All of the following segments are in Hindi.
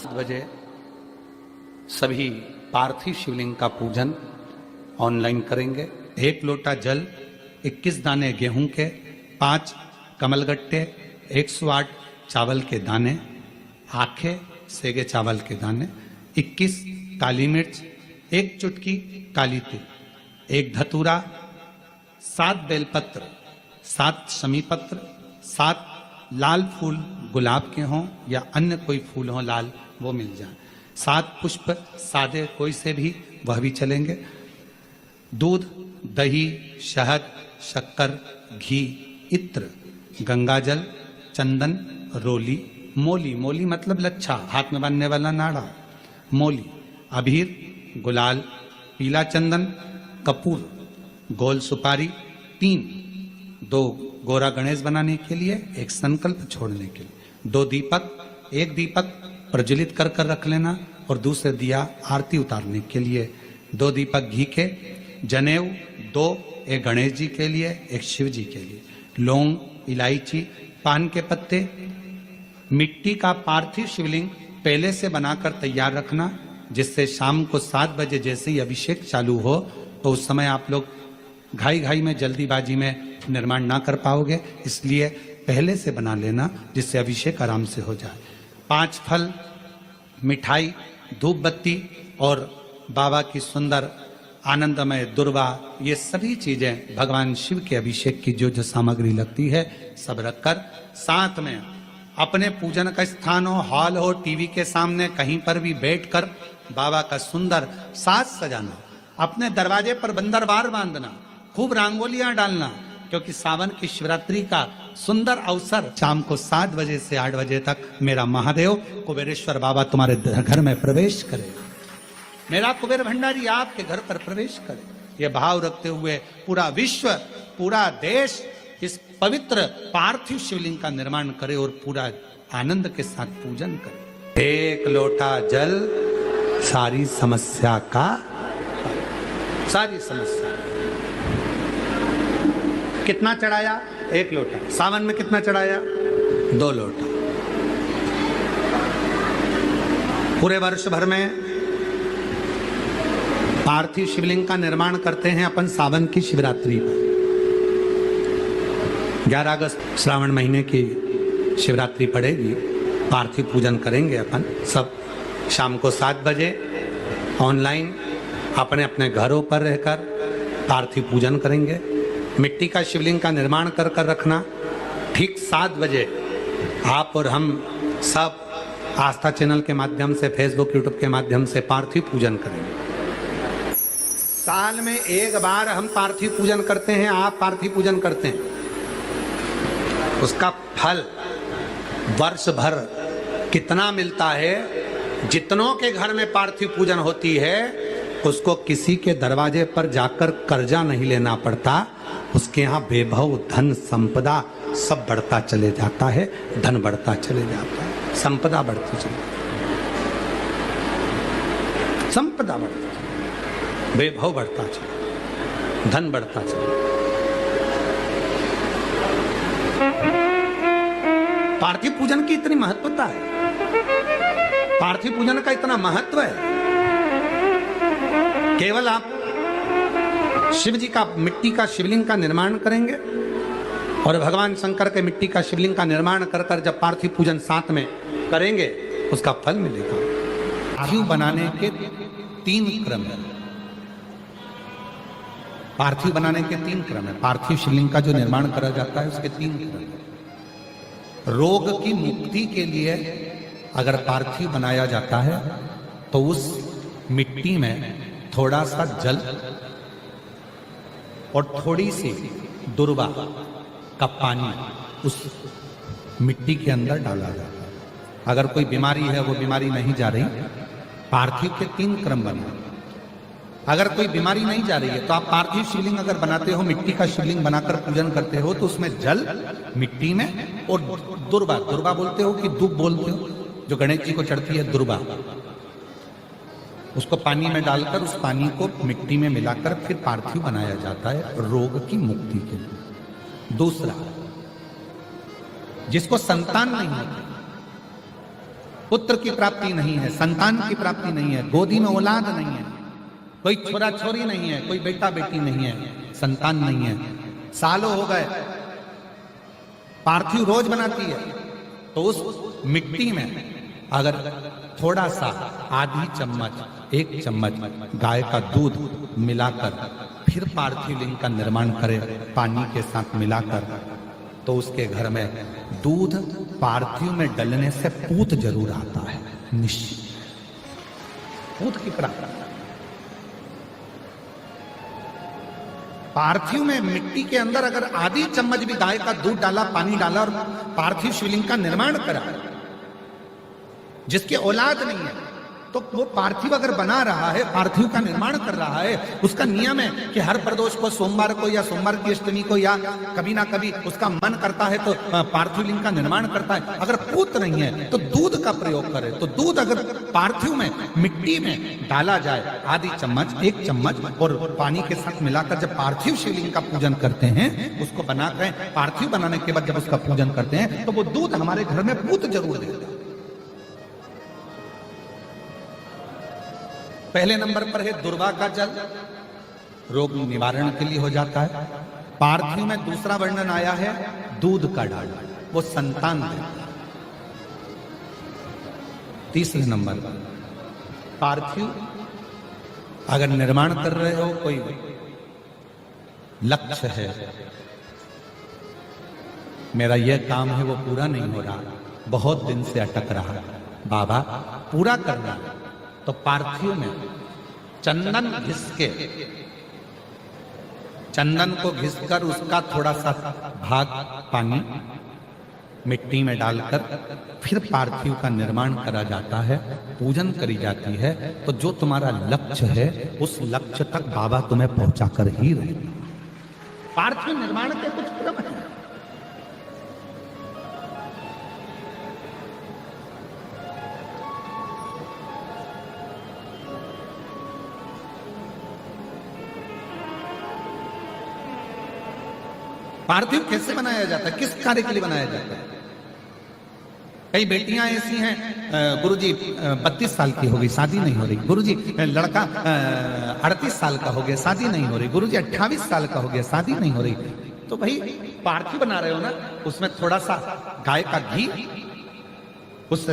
बजे सभी पार्थिव शिवलिंग का पूजन ऑनलाइन करेंगे। 1 लोटा जल, 21 दाने गेहूं के, 5 कमलगट्टे, 108 चावल के दाने, आखे सेगे चावल के दाने, 21 काली मिर्च, 1 चुटकी काली तिल, 1 धतूरा, 7 बेलपत्र, 7 शमी पत्र, 7 लाल फूल गुलाब के हों या अन्य कोई फूल हो लाल वो मिल जाए, 7 पुष्प सादे कोई से भी वह भी चलेंगे, दूध, दही, शहद, शक्कर, घी, इत्र, गंगाजल, चंदन, रोली, मोली, मोली मतलब लच्छा, हाथ में बांधने वाला नाड़ा, मोली, अबीर, गुलाल, पीला चंदन, कपूर, गोल सुपारी, 2 गोरा गणेश बनाने के लिए, 1 संकल्प छोड़ने के लिए, 2 दीपक, 1 दीपक प्रज्वलित कर कर रख लेना और दूसरे दिया आरती उतारने के लिए, 2 दीपक घी के, जनेऊ 2, 1 गणेश जी के लिए, 1 शिव जी के लिए, लौंग, इलायची, पान के पत्ते, मिट्टी का पार्थिव शिवलिंग पहले से बनाकर तैयार रखना, जिससे शाम को 7 बजे जैसे ही अभिषेक चालू हो तो उस समय आप लोग घाई घाई में जल्दीबाजी में निर्माण ना कर पाओगे, इसलिए पहले से बना लेना जिससे अभिषेक आराम से हो जाए। 5 फल, मिठाई, धूप बत्ती और बाबा की सुंदर आनंदमय दुर्वा, ये सभी चीजें भगवान शिव के अभिषेक की जो जो सामग्री लगती है सब रखकर, साथ में अपने पूजन का स्थान हो, हॉल हो, टीवी के सामने कहीं पर भी बैठकर बाबा का सुंदर साज सजाना, अपने दरवाजे पर बंदरबार बांधना, खूब रंगोलियां डालना, क्योंकि सावन की शिवरात्रि का सुंदर अवसर शाम को 7 बजे से 8 बजे तक मेरा महादेव कुबेरेश्वर बाबा तुम्हारे घर में प्रवेश करे, मेरा कुबेर भंडारी आपके घर पर प्रवेश करे। ये भाव रखते हुए पूरा विश्व, पूरा देश इस पवित्र पार्थिव शिवलिंग का निर्माण करे और पूरा आनंद के साथ पूजन करे। 1 लोटा जल सारी समस्या का, सारी समस्या। कितना चढ़ाया? 1 लोटा। सावन में कितना चढ़ाया? 2 लोटा। पूरे वर्ष भर में पार्थिव शिवलिंग का निर्माण करते हैं अपन सावन की शिवरात्रि पर। 11 अगस्त श्रावण महीने की शिवरात्रि पड़ेगी, पार्थिव पूजन करेंगे अपन सब शाम को 7 बजे ऑनलाइन अपने अपने घरों पर रहकर पार्थिव पूजन करेंगे। मिट्टी का शिवलिंग का निर्माण कर कर रखना। ठीक 7 बजे आप और हम सब आस्था चैनल के माध्यम से, फेसबुक यूट्यूब के माध्यम से पार्थिव पूजन करेंगे। साल में 1 बार हम पार्थिव पूजन करते हैं, आप पार्थिव पूजन करते हैं, उसका फल वर्ष भर कितना मिलता है। जितनों के घर में पार्थिव पूजन होती है उसको किसी के दरवाजे पर जाकर कर्जा नहीं लेना पड़ता, उसके यहाँ वैभव, धन, संपदा सब बढ़ता चले जाता है, धन बढ़ता चले जाता है, संपदा बढ़ती चली, संपदा बढ़ती चली, वैभव बढ़ता चले, धन बढ़ता चले। पार्थिव पूजन की इतनी महत्वता है, पार्थिव पूजन का इतना महत्व है। केवल आप शिव जी का मिट्टी का शिवलिंग का निर्माण करेंगे और भगवान शंकर के मिट्टी का शिवलिंग का निर्माण कर कर जब पार्थिव पूजन साथ में करेंगे उसका फल मिलेगा। पार्थिव बनाने के 3 क्रम है, पार्थिव बनाने के 3 क्रम है। पार्थिव शिवलिंग का जो निर्माण करा जाता है उसके 3 क्रम है। रोग की मुक्ति के लिए अगर पार्थिव बनाया जाता है तो उस मिट्टी में थोड़ा सा जल और थोड़ी सी दुर्वा का पानी उस मिट्टी के अंदर डाला जाता है। अगर कोई बीमारी है वो बीमारी नहीं जा रही, पार्थिव के 3 क्रम बने। अगर कोई बीमारी नहीं जा रही है तो आप पार्थिव शिवलिंग अगर बनाते हो, मिट्टी का शिवलिंग बनाकर पूजन करते हो तो उसमें जल मिट्टी में और दुर्वा, दुर्वा बोलते हो कि दुब बोलते हो, जो गणेश जी को चढ़ती है दुर्वा, उसको पानी में डालकर उस पानी को मिट्टी में मिलाकर फिर पार्थिव बनाया जाता है रोग की मुक्ति के लिए। दूसरा, जिसको संतान नहीं होती, पुत्र की प्राप्ति नहीं है, संतान की प्राप्ति नहीं है, गोदी में औलाद नहीं है, कोई छोरा छोरी नहीं है, कोई बेटा बेटी नहीं है, संतान नहीं है, सालों हो गए, पार्थिव रोज बनाती है, तो उस मिट्टी में अगर थोड़ा सा आधी चम्मच, एक चम्मच गाय का दूध मिलाकर फिर पार्थिव लिंग का निर्माण करे पानी के साथ मिलाकर, तो उसके घर में दूध पार्थिव में डलने से पूत जरूर आता है, निश्चित पूत की प्राप्ति। पार्थिव में मिट्टी के अंदर अगर आधी चम्मच भी गाय का दूध डाला, पानी डाला और पार्थिव शिवलिंग का निर्माण करा, जिसके औलाद नहीं है, तो वो पार्थिव अगर बना रहा है, पार्थिव का निर्माण कर रहा है, उसका नियम है कि हर प्रदोष को, सोमवार को या सोमवार की अष्टमी को या कभी ना कभी उसका मन करता है तो पार्थिव लिंग का निर्माण करता है। अगर पूत नहीं है तो दूध का प्रयोग करे, तो दूध अगर पार्थिव में मिट्टी में डाला जाए, आधी चम्मच, एक चम्मच, और पानी के साथ मिलाकर जब पार्थिव शिवलिंग का पूजन करते हैं, उसको बनाकर पार्थिव बनाने के बाद जब उसका पूजन करते हैं, तो वो दूध हमारे घर में पूत जरूर देता है। पहले नंबर पर है दुर्वा का जल, रोग निवारण के लिए हो जाता है। पार्थिव में दूसरा वर्णन आया है दूध का डाला, वो संतान देता है। तीसरे नंबर पर पार्थिव अगर निर्माण कर रहे हो, कोई लक्ष्य है, मेरा यह काम है वो पूरा नहीं हो रहा, बहुत दिन से अटक रहा, बाबा पूरा करना है, तो पार्थिव में चंदन घिस के, चंदन को घिसकर उसका थोड़ा सा भाग पानी मिट्टी में डालकर फिर पार्थिव का निर्माण करा जाता है, पूजन करी जाती है। तो जो तुम्हारा लक्ष्य है उस लक्ष्य तक बाबा तुम्हें पहुंचाकर ही रहे। पार्थिव निर्माण के कुछ क्रम है। पार्थिव कैसे बनाया जाता है, किस कार्य के लिए बनाया जाता है? कई बेटियां ऐसी हैं, गुरुजी 32 साल की हो गई, शादी नहीं हो रही, गुरुजी लड़का 38 साल का हो गया, शादी नहीं हो रही, गुरुजी 28 साल का हो गया, शादी नहीं हो रही। तो भाई पार्थिव बना रहे हो ना, उसमें थोड़ा सा गाय का घी उस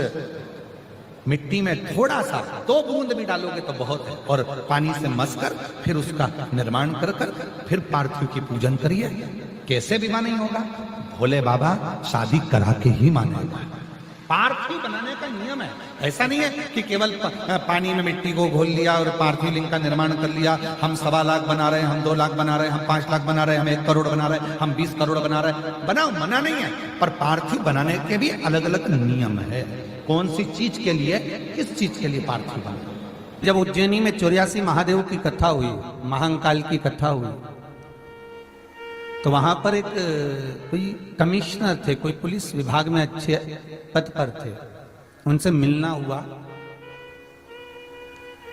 मिट्टी में थोड़ा सा 2 बूंद भी डालोगे तो बहुत है, और पानी से मसकर फिर उसका निर्माण कर फिर पार्थिव की पूजन करिए। कैसे विवाह नहीं होगा? भोले बाबा शादी करा के ही मानेगा। पार्थिव बनाने का नियम है, ऐसा नहीं है कि केवल पानी में मिट्टी को घोल लिया और पार्थिव लिंग का निर्माण कर लिया। हम 1.25 लाख बना रहे हैं, हम 2 लाख बना रहे हैं, हम 5 लाख बना रहे हैं, हम 1 करोड़ बना रहे हैं, हम 20 करोड़ बना रहे हैं। बनाओ, मना नहीं है, पर पार्थिव बनाने के भी अलग अलग नियम है। कौन सी चीज के लिए, किस चीज के लिए पार्थिव बना। जब उज्जैनी में 84 महादेव की कथा हुई, महाकाल की कथा हुई, तो वहां पर एक कोई कमिश्नर थे, कोई पुलिस विभाग में अच्छे पद पर थे, उनसे मिलना हुआ।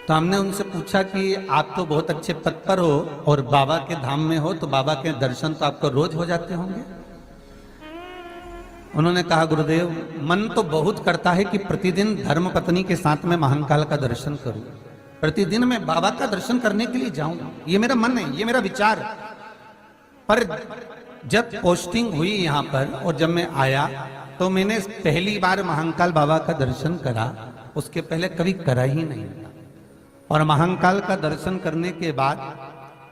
तो हमने उनसे पूछा कि आप तो बहुत अच्छे पद पर हो और बाबा के धाम में हो, तो बाबा के दर्शन तो आपको रोज हो जाते होंगे। उन्होंने कहा, गुरुदेव मन तो बहुत करता है कि प्रतिदिन धर्म पत्नी के साथ में महाकाल का दर्शन करूं, प्रतिदिन मैं बाबा का दर्शन करने के लिए जाऊं, ये मेरा मन है, ये मेरा विचार। पर जब पोस्टिंग हुई यहाँ पर और जब मैं आया तो मैंने पहली बार महाकाल बाबा का दर्शन करा, उसके पहले कभी करा ही नहीं था। और महाकाल का दर्शन करने के बाद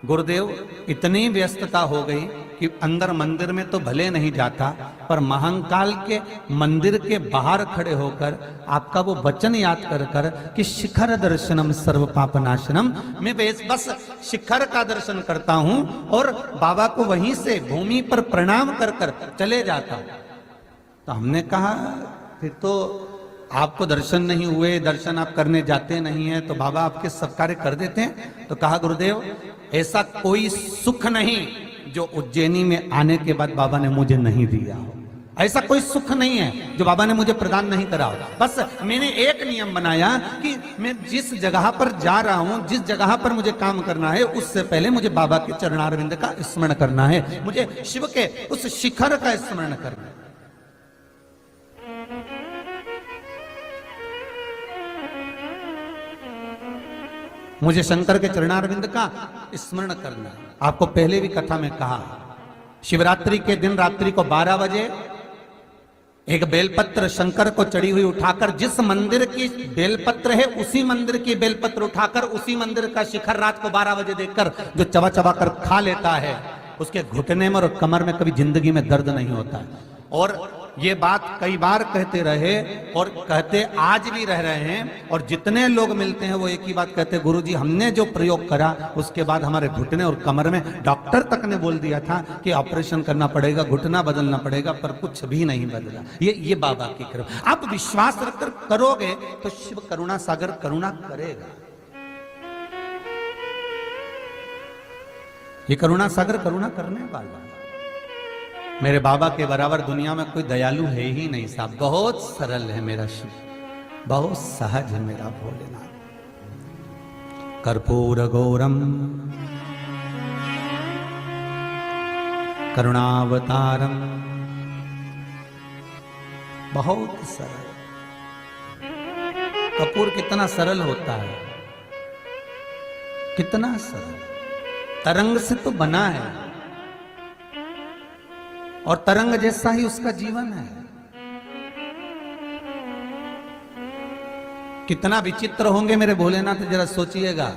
गुरुदेव इतनी व्यस्तता हो गई कि अंदर मंदिर में तो भले नहीं जाता, पर महाकाल के मंदिर के बाहर खड़े होकर आपका वो वचन याद कर कर कि शिखर दर्शनम सर्व पापनाशनम, मैं बस शिखर का दर्शन करता हूं और बाबा को वहीं से भूमि पर प्रणाम कर कर चले जाता। तो हमने कहा, फिर तो आपको दर्शन नहीं हुए, दर्शन आप करने जाते नहीं हैं, तो बाबा आपके सब कार्य कर देते हैं। तो कहा, गुरुदेव ऐसा कोई सुख नहीं जो उज्जैनी में आने के बाद बाबा ने मुझे नहीं दिया हो, ऐसा कोई सुख नहीं है जो बाबा ने मुझे प्रदान नहीं करा हो। बस मैंने एक नियम बनाया कि मैं जिस जगह पर जा रहा हूं, जिस जगह पर मुझे काम करना है, उससे पहले मुझे बाबा के चरणारविंद का स्मरण करना है, मुझे शिव के उस शिखर का स्मरण करना है। मुझे शंकर के चरणारविंद का स्मरण करना। आपको पहले भी कथा में कहा, शिवरात्रि के दिन रात्रि को 12 बजे एक बेलपत्र शंकर को चढ़ी हुई उठाकर, जिस मंदिर की बेलपत्र है उसी मंदिर की बेलपत्र उठाकर उसी मंदिर का शिखर रात को 12 बजे देखकर जो चबा चबा कर खा लेता है, उसके घुटने में और कमर में कभी जिंदगी में दर्द नहीं होता है। और ये बात कई बार कहते रहे और कहते आज भी रह रहे हैं, और जितने लोग मिलते हैं वो एक ही बात कहते हैं, गुरुजी हमने जो प्रयोग करा उसके बाद हमारे घुटने और कमर में, डॉक्टर तक ने बोल दिया था कि ऑपरेशन करना पड़ेगा, घुटना बदलना पड़ेगा, पर कुछ भी नहीं बदला। ये बाबा की कृपा। आप विश्वास रखकर करोगे तो शिव करुणा सागर करुणा करेगा। ये करुणा सागर करुणा करने वाला। मेरे बाबा के बराबर दुनिया में कोई दयालु है ही नहीं साहब। बहुत सरल है मेरा शिव, बहुत सहज है मेरा भोलेनाथ। कर्पूर गौरम करुणावतारम, बहुत सरल। कपूर कितना सरल होता है, कितना सरल। तरंग से तो बना है और तरंग जैसा ही उसका जीवन है। कितना विचित्र होंगे मेरे भोलेनाथ, जरा सोचिएगा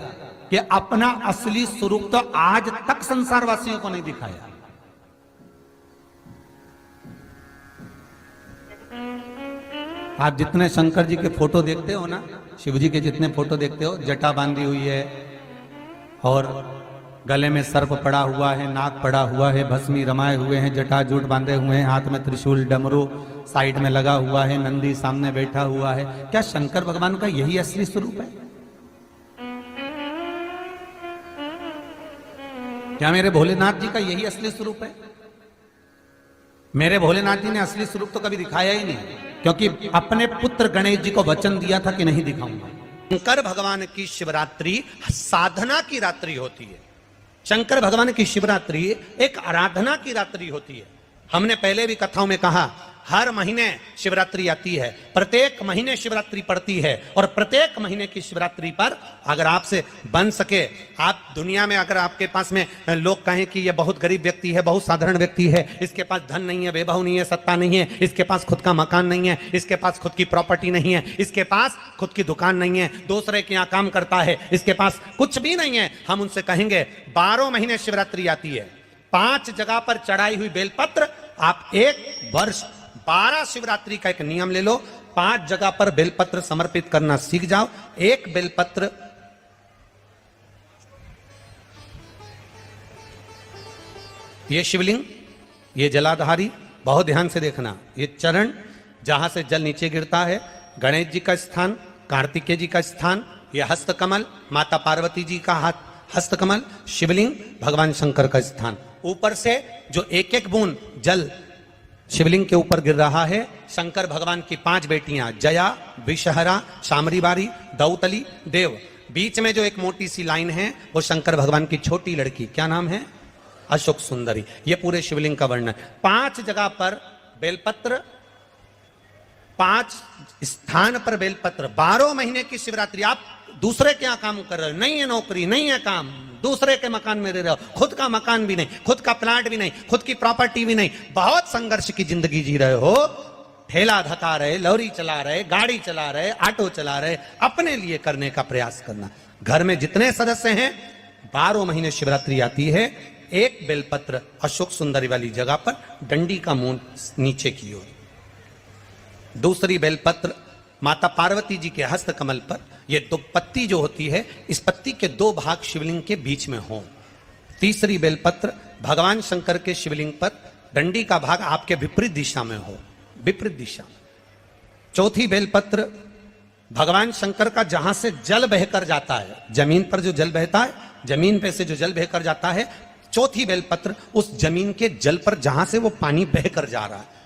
कि अपना असली स्वरूप तो आज तक संसार वासियों को नहीं दिखाया। आप जितने शंकर जी के फोटो देखते हो ना, शिव जी के जितने फोटो देखते हो, जटा बांधी हुई है और गले में सर्प पड़ा हुआ है, नाक पड़ा हुआ है, भस्मी रमाए हुए हैं, जटा जूट बांधे हुए हैं, हाथ में त्रिशूल डमरू साइड में लगा हुआ है, नंदी सामने बैठा हुआ है। क्या शंकर भगवान का यही असली स्वरूप है? क्या मेरे भोलेनाथ जी का यही असली स्वरूप है? मेरे भोलेनाथ जी ने असली स्वरूप तो कभी दिखाया ही नहीं, क्योंकि अपने पुत्र गणेश जी को वचन दिया था कि नहीं दिखाऊंगा। शंकर भगवान की शिवरात्रि साधना की रात्रि होती है। शंकर भगवान की शिवरात्रि एक आराधना की रात्रि होती है। हमने पहले भी कथाओं में कहा, हर महीने शिवरात्रि आती है, प्रत्येक महीने शिवरात्रि पड़ती है, और प्रत्येक महीने की शिवरात्रि पर अगर आपसे बन सके, आप दुनिया में अगर आपके पास में लोग कहें कि ये बहुत गरीब व्यक्ति है, बहुत साधारण व्यक्ति है, इसके पास धन नहीं है, वैभव नहीं है, सत्ता नहीं है, इसके पास खुद का मकान नहीं है, इसके पास खुद की प्रॉपर्टी नहीं है, इसके पास खुद की दुकान नहीं है, दूसरे के यहाँ काम करता है, इसके पास कुछ भी नहीं है, हम उनसे कहेंगे 12 महीने शिवरात्रि आती है, 5 जगह पर चढ़ाई हुई बेलपत्र, आप एक वर्ष 12 शिवरात्रि का एक नियम ले लो, 5 जगह पर बेलपत्र समर्पित करना सीख जाओ। एक बेलपत्र, ये शिवलिंग, ये जलाधारी, बहुत ध्यान से देखना, ये चरण जहां से जल नीचे गिरता है, गणेश जी का स्थान, कार्तिकेय जी का स्थान, ये हस्तकमल माता पार्वती जी का हस्तकमल, शिवलिंग भगवान शंकर का स्थान। ऊपर से जो एक एक बूंद जल शिवलिंग के ऊपर गिर रहा है, शंकर भगवान की 5 बेटियां, जया, विषहरा, शामरी बारी, दौतली, देव। बीच में जो एक मोटी सी लाइन है वो शंकर भगवान की छोटी लड़की, क्या नाम है? अशोक सुंदरी। ये पूरे शिवलिंग का वर्णन। 5 जगह पर बेलपत्र, 5 स्थान पर बेलपत्र, 12 महीने की शिवरात्रि। आप दूसरे के यहाँ काम कर रहे हो, नहीं है नौकरी, नहीं है काम, दूसरे के मकान में रह रहे हो, खुद का मकान भी नहीं, खुद का प्लाट भी नहीं, खुद की प्रॉपर्टी भी नहीं, बहुत संघर्ष की जिंदगी जी रहे हो, ठेला धका रहे, लॉरी चला रहे, गाड़ी चला रहे, ऑटो चला रहे, अपने लिए करने का प्रयास करना। घर में जितने सदस्य हैं, 12 महीने शिवरात्रि आती है, एक बेलपत्र अशोक सुंदरी वाली जगह पर, डंडी का मुंह नीचे की ओर। दूसरी बेलपत्र माता पार्वती जी के हस्त कमल पर, ये 2 पत्ती जो होती है, इस पत्ती के 2 भाग शिवलिंग के बीच में हो। तीसरी बेलपत्र भगवान शंकर के शिवलिंग पर, डंडी का भाग आपके विपरीत दिशा में हो, विपरीत दिशा। चौथी बेलपत्र भगवान शंकर का जहां से जल बहकर जाता है, जमीन पर जो जल बहता है, जमीन पे से जो जल बहकर जाता है, चौथी बेलपत्र उस जमीन के जल पर जहां से वो पानी बहकर जा रहा है।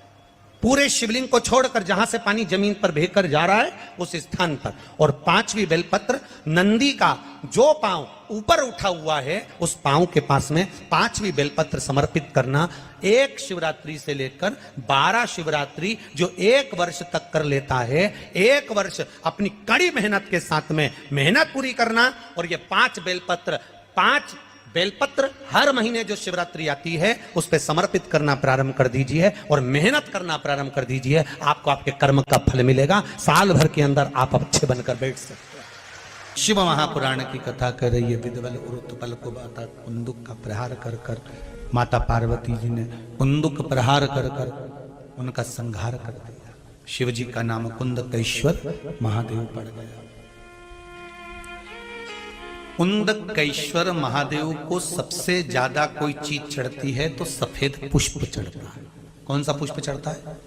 पूरे शिवलिंग को छोड़कर जहां से पानी जमीन पर बहकर जा रहा है उस स्थान पर, और 5वीं बेलपत्र नंदी का जो पांव ऊपर उठा हुआ है उस पांव के पास में 5वीं बेलपत्र समर्पित करना। एक शिवरात्रि से लेकर 12 शिवरात्रि जो 1 वर्ष तक कर लेता है, 1 वर्ष अपनी कड़ी मेहनत के साथ में मेहनत पूरी करना, और ये 5 बेलपत्र हर महीने जो शिवरात्रि आती है उस पे समर्पित करना प्रारंभ कर दीजिए और मेहनत करना प्रारंभ कर दीजिए। आपको आपके कर्म का फल मिलेगा। साल भर के अंदर आप अच्छे बनकर बैठ सकते हैं। शिव महापुराण की कथा कर रही है। विदवल उरुतपल को बाता कुंदुक का प्रहार कर कर माता पार्वती जी ने कुंदुक प्रहार कर कर उनका संहार कर दिया। शिव जी का नाम कुंदकेश्वर महादेव पड़ गया। कुंदकेश्वर महादेव को सबसे ज्यादा कोई चीज चढ़ती है तो सफेद पुष्प चढ़ता है। कौन सा पुष्प चढ़ता है?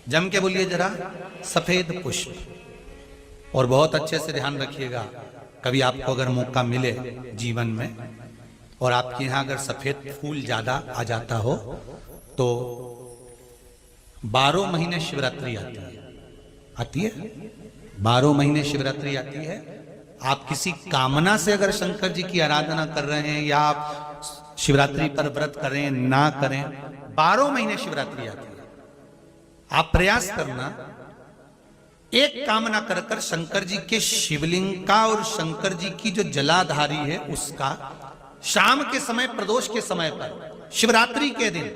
जम के बोलिए जरा। सफेद पुष्प। और बहुत अच्छे से ध्यान रखिएगा, कभी आपको अगर मौका मिले जीवन में और आपके यहां अगर सफेद फूल ज्यादा आ जाता हो तो 12 महीने शिवरात्रि आती है 12 महीने शिवरात्रि आती है। आप किसी कामना से अगर शंकर जी की आराधना कर रहे हैं या आप शिवरात्रि पर व्रत करें ना करें, 12 महीने शिवरात्रि आती है। आप प्रयास करना, एक कामना कर कर शंकर जी के शिवलिंग का और शंकर जी की जो जलाधारी है उसका शाम के समय, प्रदोष के समय पर, शिवरात्रि के दिन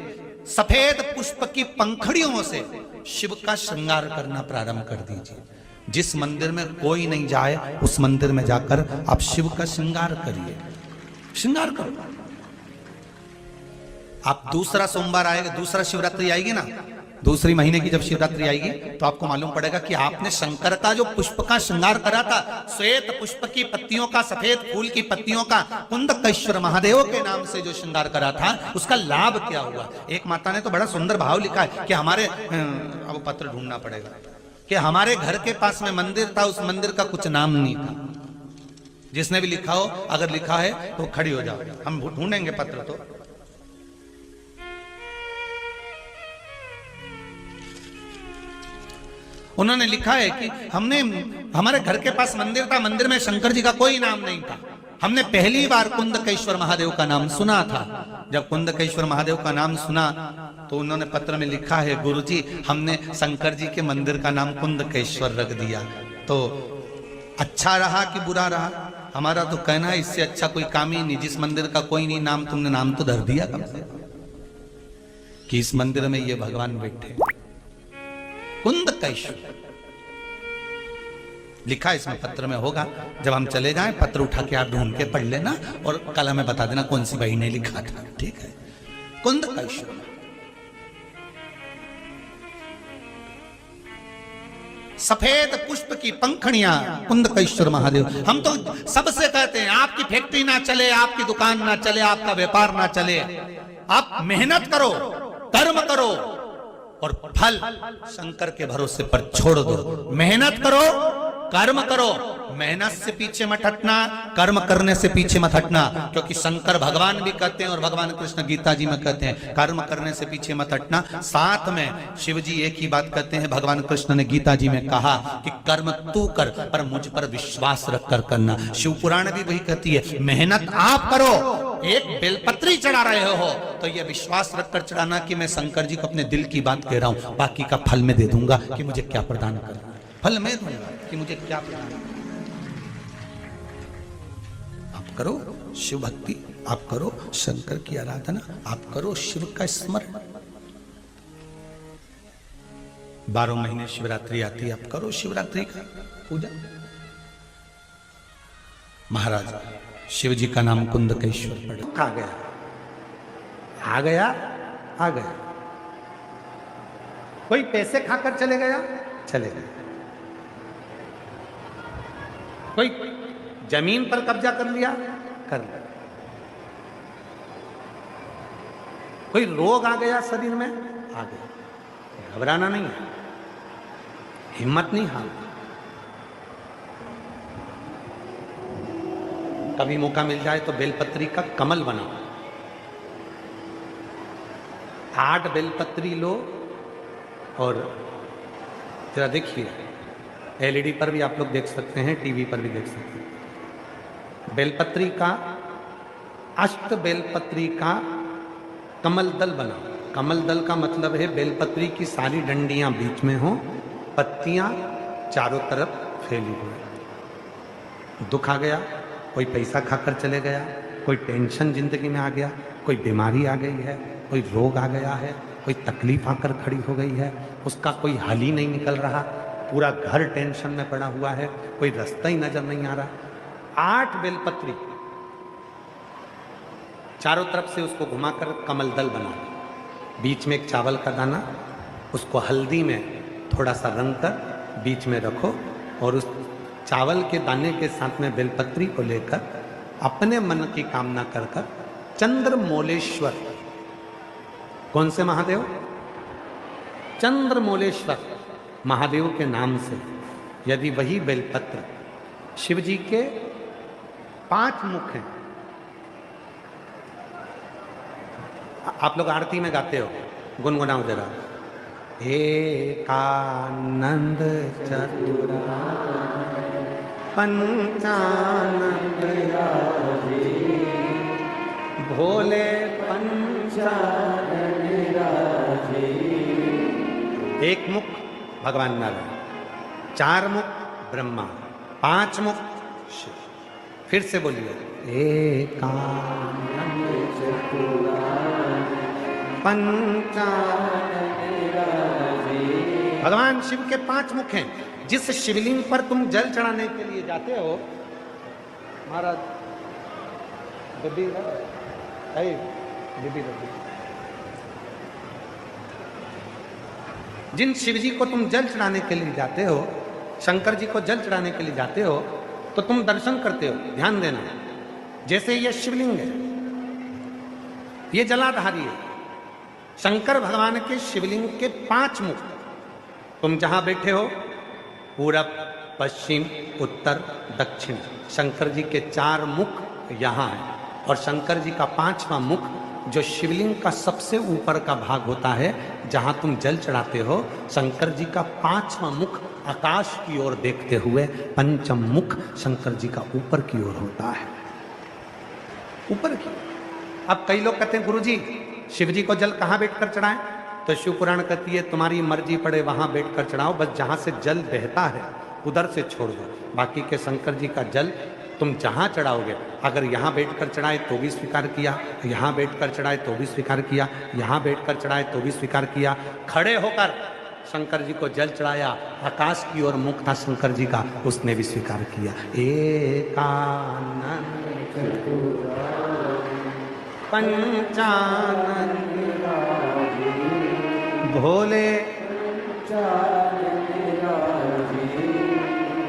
सफेद पुष्प की पंखड़ियों से शिव का श्रृंगार करना प्रारंभ कर दीजिए। जिस मंदिर में कोई नहीं जाए उस मंदिर में जाकर आप शिव का श्रृंगार करिए। श्रृंगार करो। आप दूसरा सोमवार आएगा, दूसरा शिवरात्रि आएगी ना, दूसरी महीने की जब शिवरात्रि आएगी तो आपको मालूम पड़ेगा कि आपने शंकर का जो पुष्प का श्रृंगार करा था, श्वेत पुष्प की पत्तियों का, सफेद फूल की पत्तियों का, कुंदकेश्वर महादेव के नाम से जो श्रृंगार करा था उसका लाभ क्या हुआ। एक माता ने तो बड़ा सुंदर भाव लिखा है कि हमारे, अब पत्र ढूंढना पड़ेगा, कि हमारे घर के पास में मंदिर था, उस मंदिर का कुछ नाम नहीं था। जिसने भी लिखा हो, अगर लिखा है तो खड़ी हो जाओ, हम ढूंढेंगे पत्र। तो उन्होंने लिखा है कि हमारे घर के पास मंदिर था, मंदिर में शंकर जी का कोई नाम नहीं था। हमने पहली बार कुंदकेश्वर महादेव का नाम सुना था। जब कुंदकेश्वर महादेव का नाम सुना तो उन्होंने पत्र में लिखा है, गुरुजी हमने शंकर जी के मंदिर का नाम कुंदकेश्वर रख दिया। तो अच्छा रहा कि बुरा रहा? हमारा तो कहना है इससे अच्छा कोई काम ही नहीं। जिस मंदिर का कोई नहीं नाम, तुमने नाम तो धर दिया कम से कि इस मंदिर में ये भगवान बैठे। कुंदकेश्वर लिखा इसमें पत्र में होगा। जब हम चले जाएं पत्र उठा के आप ढूंढ के पढ़ लेना और कल हमें बता देना कौन सी बहन ने लिखा था। ठीक है? कुंदकेश्वर सफेद पुष्प की पंखड़ियां, कुंदकेश्वर महादेव। हम तो सबसे कहते हैं आपकी फैक्ट्री ना चले, आपकी दुकान ना चले, आपका व्यापार ना चले, आप मेहनत करो, कर्म करो और फल शंकर के भरोसे पर छोड़ दो। मेहनत करो, कर्म करो, मेहनत से पीछे मत हटना, कर्म करने से पीछे मत हटना। क्योंकि शंकर भगवान भी कहते हैं और भगवान कृष्ण गीता जी में कहते हैं कर्म करने से पीछे मत हटना। साथ में शिव जी एक ही बात कहते हैं, भगवान कृष्ण ने गीता जी में कहा कि कर्म तू कर पर मुझ पर विश्वास रख कर करना। शिव पुराण भी वही कहती है, मेहनत आप करो। एक बेलपत्री चढ़ा रहे हो तो यह विश्वास रखकर चढ़ाना कि मैं शंकर जी को अपने दिल की बात कह रहा हूं, बाकी का फल मैं दे दूंगा कि मुझे क्या प्रदान करना। फल मैं दूंगा कि मुझे क्या प्रदान करना। आप करो शिव भक्ति, आप करो शंकर की आराधना, आप करो शिव का स्मरण। 12 महीने शिवरात्रि आती है, आप करो शिवरात्रि का पूजा। महाराज शिव जी का नाम कुंदकेश्वर पड़ा। आ गया आ गया आ गया। कोई पैसे खाकर चले गया, चले गए। कोई जमीन पर कब्जा कर लिया, कर लिया। कोई रोग आ गया शरीर में, आ गया। घबराना नहीं है, हिम्मत नहीं हारना। कभी मौका मिल जाए तो बेलपत्री का कमल बनाओ। 8 बेलपत्री लो, और जरा देखिए, एलईडी पर भी आप लोग देख सकते हैं, टीवी पर भी देख सकते हैं। बेलपत्री का, अष्ट बेलपत्री का कमल दल बना। कमल दल का मतलब है बेलपत्री की सारी डंडियां बीच में हो, पत्तियां चारों तरफ फैली हुई। दुख आ गया, कोई पैसा खाकर चले गया, कोई टेंशन जिंदगी में आ गया, कोई बीमारी आ गई है, कोई रोग आ गया है, कोई तकलीफ आकर खड़ी हो गई है, उसका कोई हल ही नहीं निकल रहा, पूरा घर टेंशन में पड़ा हुआ है, कोई रास्ता ही नजर नहीं आ रहा। 8 बेलपत्री चारों तरफ से उसको घुमाकर कमल दल बना दो। बीच में एक चावल का दाना, उसको हल्दी में थोड़ा सा रंग कर बीच में रखो और उस चावल के दाने के साथ में बेलपत्री को लेकर अपने मन की कामना कर कर चंद्रमौलेश्वर, कौन से महादेव? चंद्रमौलेश्वर महादेव के नाम से यदि वही बेलपत्र, शिव जी के 5 मुख हैं। आप लोग आरती में गाते हो, गुनगुनाओ जरा। एकानंद चतुरा पंचानंद भोले पंचानन राजे। एक मुख भगवान नारायण, 4 मुख ब्रह्मा, 5 मुख शिव। फिर से बोलिए, एकानंद चतुरा पंचानन राजे। भगवान शिव के 5 मुख हैं। जिस शिवलिंग पर तुम जल चढ़ाने के लिए जाते हो, महाराज जिन शिव जी को तुम जल चढ़ाने के लिए जाते हो, शंकर जी को जल चढ़ाने के लिए जाते हो, तो तुम दर्शन करते हो। ध्यान देना, जैसे ये शिवलिंग है, ये जलाधारी है। शंकर भगवान के शिवलिंग के 5 मुख, तुम जहां बैठे हो, पूरब, पश्चिम, उत्तर, दक्षिण, शंकर जी के 4 मुख यहाँ है। और शंकर जी का 5वां मुख, जो शिवलिंग का सबसे ऊपर का भाग होता है, जहां तुम जल चढ़ाते हो, शंकर जी का 5वां मुख आकाश की ओर देखते हुए, पंचम मुख शंकर जी का ऊपर की ओर होता है, ऊपर की। अब कई लोग कहते हैं, गुरुजी शिव जी को जल कहाँ बैठकर चढ़ाएं? तो शिव पुराण कहती है, तुम्हारी मर्जी पड़े वहां बैठकर चढ़ाओ, बस जहां से जल बहता है उधर से छोड़ दो। बाकी के शंकर जी का जल तुम जहां चढ़ाओगे, अगर यहां बैठकर चढ़ाए तो भी स्वीकार किया, यहां बैठकर चढ़ाए तो भी स्वीकार किया, यहां बैठकर चढ़ाए तो भी स्वीकार किया। खड़े होकर शंकर जी को जल चढ़ाया, आकाश की ओर मुख था शंकर जी का, उसने भी स्वीकार किया। एकानंद पंचानन भोले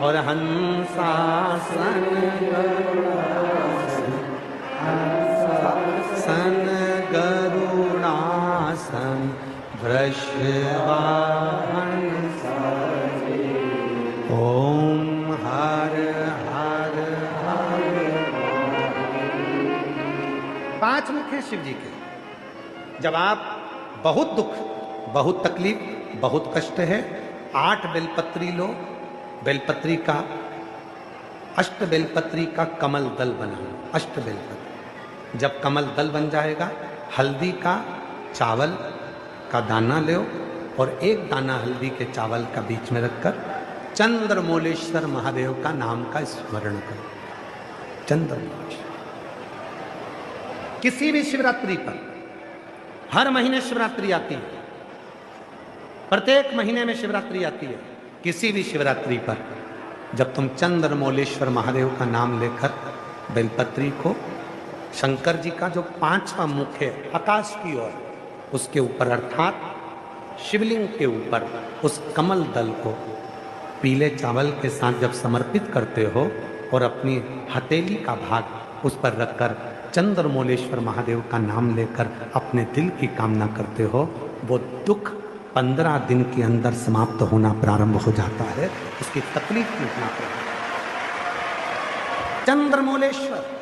और हंसासन गरुड़ासन वृषवाहन ओम हर हर हर। 5 मुख हैं शिव जी के। जब आप बहुत दुख, बहुत तकलीफ, बहुत कष्ट है, 8 बेलपत्री लो, बेलपत्री का, अष्ट बेलपत्री का कमल दल बना। अष्ट बेलपत्री, जब कमल दल बन जाएगा, हल्दी का चावल का दाना लो और 1 दाना हल्दी के चावल का बीच में रखकर चंद्रमौलेश्वर महादेव का नाम का स्मरण करो। चंद्रमौलेश्वर। किसी भी शिवरात्रि पर, हर महीने शिवरात्रि आती है, प्रत्येक महीने में शिवरात्रि आती है। किसी भी शिवरात्रि पर जब तुम चंद्रमौलेश्वर महादेव का नाम लेकर बेलपत्री को, शंकर जी का जो 5वां मुख है आकाश की ओर, उसके ऊपर अर्थात शिवलिंग के ऊपर उस कमल दल को पीले चावल के साथ जब समर्पित करते हो और अपनी हथेली का भाग उस पर रखकर चंद्रमौलेश्वर महादेव का नाम लेकर अपने दिल की कामना करते हो, वो दुख 15 दिन के अंदर समाप्त होना प्रारंभ हो जाता है, उसकी तकलीफ मिटना प्रारंभ। चंद्रमौलेश्वर